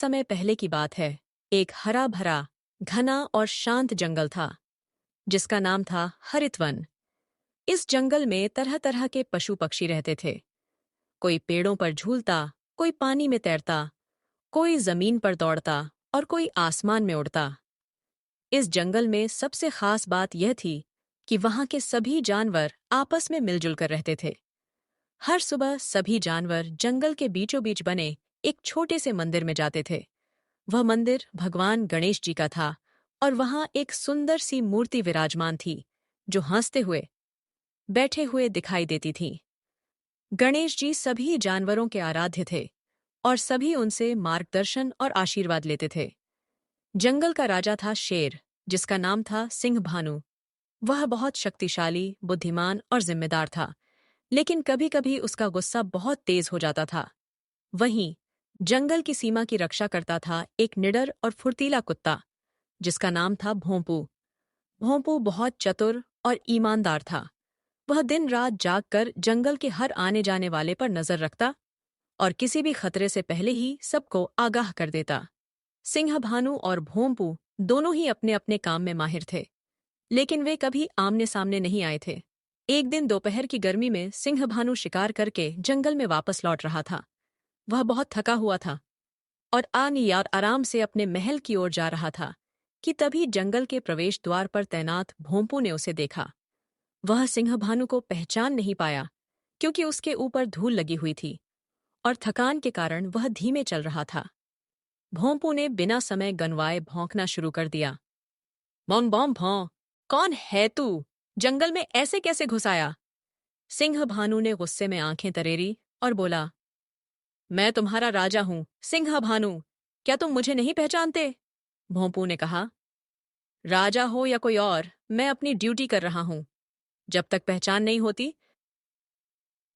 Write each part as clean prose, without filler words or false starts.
समय पहले की बात है। एक हरा भरा घना और शांत जंगल था जिसका नाम था हरितवन। इस जंगल में तरह तरह के पशु पक्षी रहते थे। कोई पेड़ों पर झूलता, कोई पानी में तैरता, कोई जमीन पर दौड़ता और कोई आसमान में उड़ता। इस जंगल में सबसे खास बात यह थी कि वहां के सभी जानवर आपस में मिलजुल कर रहते थे। हर सुबह सभी जानवर जंगल के बीचों बीच बने एक छोटे से मंदिर में जाते थे। वह मंदिर भगवान गणेश जी का था और वहां एक सुंदर सी मूर्ति विराजमान थी जो हंसते हुए बैठे हुए दिखाई देती थी। गणेश जी सभी जानवरों के आराध्य थे और सभी उनसे मार्गदर्शन और आशीर्वाद लेते थे। जंगल का राजा था शेर, जिसका नाम था सिंह भानु। वह बहुत शक्तिशाली, बुद्धिमान और जिम्मेदार था, लेकिन कभी कभी उसका गुस्सा बहुत तेज हो जाता था। वहीं जंगल की सीमा की रक्षा करता था एक निडर और फुर्तीला कुत्ता जिसका नाम था भोंपू। भोंपू बहुत चतुर और ईमानदार था। वह दिन रात जागकर जंगल के हर आने जाने वाले पर नजर रखता और किसी भी खतरे से पहले ही सबको आगाह कर देता। सिंह भानु और भोंपू दोनों ही अपने अपने काम में माहिर थे, लेकिन वे कभी आमने सामने नहीं आए थे। एक दिन दोपहर की गर्मी में सिंह भानु शिकार करके जंगल में वापस लौट रहा था। वह बहुत थका हुआ था और आराम से अपने महल की ओर जा रहा था कि तभी जंगल के प्रवेश द्वार पर तैनात भोंपू ने उसे देखा। वह सिंह भानु को पहचान नहीं पाया क्योंकि उसके ऊपर धूल लगी हुई थी और थकान के कारण वह धीमे चल रहा था। भोंपू ने बिना समय गंवाए भौंकना शुरू कर दिया। बॉम बॉम भौं, कौन है तू? जंगल में ऐसे कैसे घुस आया? सिंह भानु ने गुस्से में आंखें तरेरी और बोला, मैं तुम्हारा राजा हूं, सिंह भानु। क्या तुम मुझे नहीं पहचानते? भोंपू ने कहा, राजा हो या कोई और, मैं अपनी ड्यूटी कर रहा हूं। जब तक पहचान नहीं होती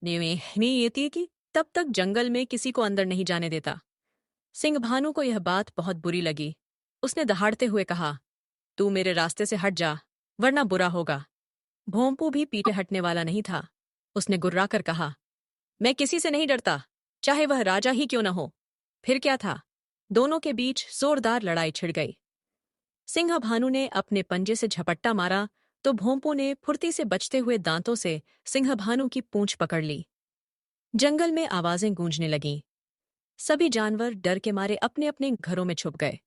नहीं कि तब तक जंगल में किसी को अंदर नहीं जाने देता। सिंह भानु को यह बात बहुत बुरी लगी। उसने दहाड़ते हुए कहा, तू मेरे रास्ते से हट जा, वरना बुरा होगा। भोंपू भी पीछे हटने वाला नहीं था। उसने गुर्रा कर कहा, मैं किसी से नहीं डरता, चाहे वह राजा ही क्यों न हो। फिर क्या था, दोनों के बीच जोरदार लड़ाई छिड़ गई। सिंह भानु ने अपने पंजे से झपट्टा मारा तो भोंपू ने फुर्ती से बचते हुए दांतों से सिंह भानु की पूंछ पकड़ ली। जंगल में आवाजें गूंजने लगीं। सभी जानवर डर के मारे अपने अपने घरों में छुप गए।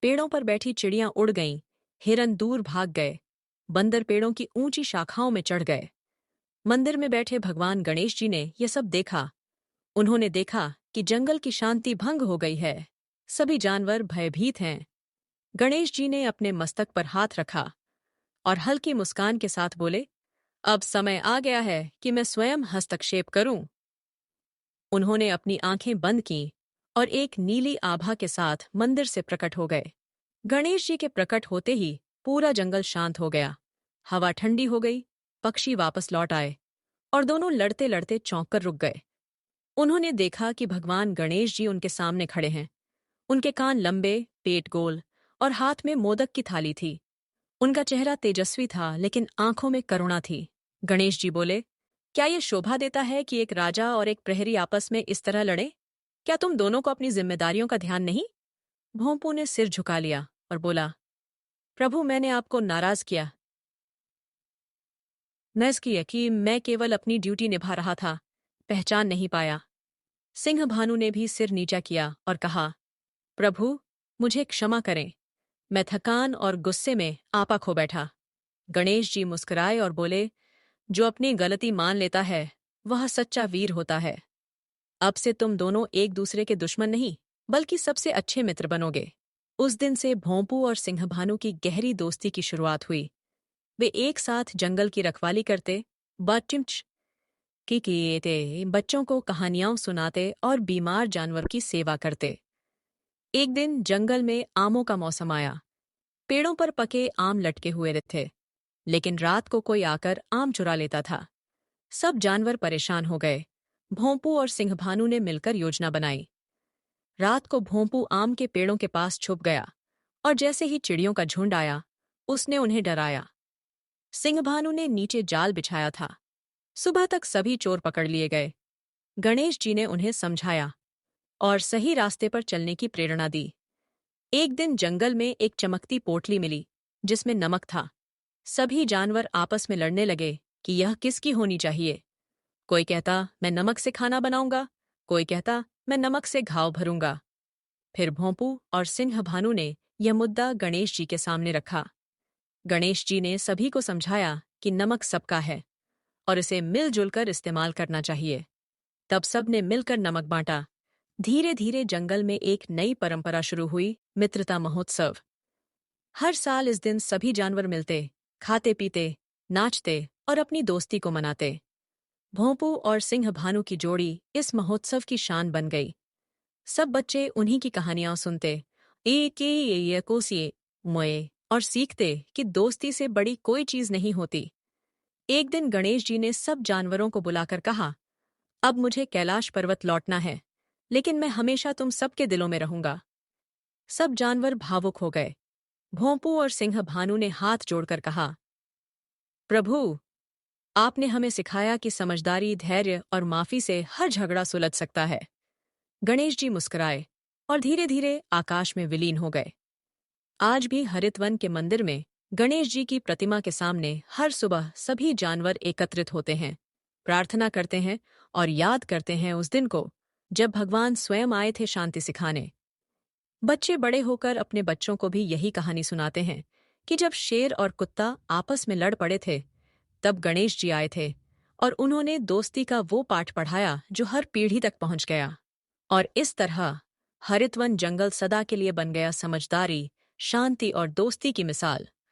पेड़ों पर बैठी चिड़ियां उड़ गईं, हिरन दूर भाग गए, बंदर पेड़ों की ऊंची शाखाओं में चढ़ गए। मंदिर में बैठे भगवान गणेश जी ने यह सब देखा। उन्होंने देखा कि जंगल की शांति भंग हो गई है। सभी जानवर भयभीत हैं। गणेश जी ने अपने मस्तक पर हाथ रखा और हल्की मुस्कान के साथ बोले, अब समय आ गया है कि मैं स्वयं हस्तक्षेप करूं। उन्होंने अपनी आंखें बंद की और एक नीली आभा के साथ मंदिर से प्रकट हो गए। गणेश जी के प्रकट होते ही पूरा जंगल शांत हो गया। हवा ठंडी हो गई, पक्षी वापस लौट आए और दोनों लड़ते लड़ते चौंक कर रुक गए। उन्होंने देखा कि भगवान गणेश जी उनके सामने खड़े हैं। उनके कान लंबे, पेट गोल और हाथ में मोदक की थाली थी। उनका चेहरा तेजस्वी था, लेकिन आंखों में करुणा थी। गणेश जी बोले, क्या ये शोभा देता है कि एक राजा और एक प्रहरी आपस में इस तरह लड़े? क्या तुम दोनों को अपनी जिम्मेदारियों का ध्यान नहीं? भोंपू ने सिर झुका लिया और बोला, प्रभु, मैंने आपको नाराज किया। नज किया कि मैं केवल अपनी ड्यूटी निभा रहा था, पहचान नहीं पाया। सिंह भानु ने भी सिर नीचा किया और कहा, प्रभु, मुझे क्षमा करें, मैं थकान और गुस्से में आपा खो बैठा। गणेश जी मुस्कुराए और बोले, जो अपनी गलती मान लेता है वह सच्चा वीर होता है। अब से तुम दोनों एक दूसरे के दुश्मन नहीं, बल्कि सबसे अच्छे मित्र बनोगे। उस दिन से भोंपू और सिंह भानु की गहरी दोस्ती की शुरुआत हुई। वे एक साथ जंगल की रखवाली करते, बाचिंच की किए थे, बच्चों को कहानियां सुनाते और बीमार जानवर की सेवा करते। एक दिन जंगल में आमों का मौसम आया। पेड़ों पर पके आम लटके हुए थे, लेकिन रात को कोई आकर आम चुरा लेता था। सब जानवर परेशान हो गए। भोंपू और सिंह भानु ने मिलकर योजना बनाई। रात को भोंपू आम के पेड़ों के पास छुप गया और जैसे ही चिड़ियों का झुंड आया, उसने उन्हें डराया। सिंह भानु ने नीचे जाल बिछाया था। सुबह तक सभी चोर पकड़ लिए गए। गणेश जी ने उन्हें समझाया, और सही रास्ते पर चलने की प्रेरणा दी। एक दिन जंगल में एक चमकती पोटली मिली जिसमें नमक था। सभी जानवर आपस में लड़ने लगे कि यह किसकी होनी चाहिए। कोई कहता मैं नमक से खाना बनाऊंगा, कोई कहता मैं नमक से घाव भरूंगा। फिर भोंपू और सिंह भानु ने यह मुद्दा गणेश जी के सामने रखा। गणेश जी ने सभी को समझाया कि नमक सबका है और इसे मिलजुल कर इस्तेमाल करना चाहिए। तब सब ने मिलकर नमक बांटा। धीरे धीरे जंगल में एक नई परंपरा शुरू हुई, मित्रता महोत्सव। हर साल इस दिन सभी जानवर मिलते, खाते पीते, नाचते और अपनी दोस्ती को मनाते। भोंपू और सिंह भानु की जोड़ी इस महोत्सव की शान बन गई। सब बच्चे उन्हीं की कहानियां सुनते, एक ये कोसिए मोए, और सीखते कि दोस्ती से बड़ी कोई चीज नहीं होती। एक दिन गणेश जी ने सब जानवरों को बुलाकर कहा, अब मुझे कैलाश पर्वत लौटना है, लेकिन मैं हमेशा तुम सबके दिलों में रहूंगा। सब जानवर भावुक हो गए। भोंपू और सिंह भानु ने हाथ जोड़कर कहा, प्रभु, आपने हमें सिखाया कि समझदारी, धैर्य और माफी से हर झगड़ा सुलझ सकता है। गणेश जी मुस्कुराए और धीरे धीरे आकाश में विलीन हो गए। आज भी हरितवन के मंदिर में गणेश जी की प्रतिमा के सामने हर सुबह सभी जानवर एकत्रित होते हैं, प्रार्थना करते हैं और याद करते हैं उस दिन को जब भगवान स्वयं आए थे शांति सिखाने। बच्चे बड़े होकर अपने बच्चों को भी यही कहानी सुनाते हैं कि जब शेर और कुत्ता आपस में लड़ पड़े थे, तब गणेश जी आए थे और उन्होंने दोस्ती का वो पाठ पढ़ाया जो हर पीढ़ी तक पहुंच गया। और इस तरह हरितवन जंगल सदा के लिए बन गया समझदारी, शांति और दोस्ती की मिसाल।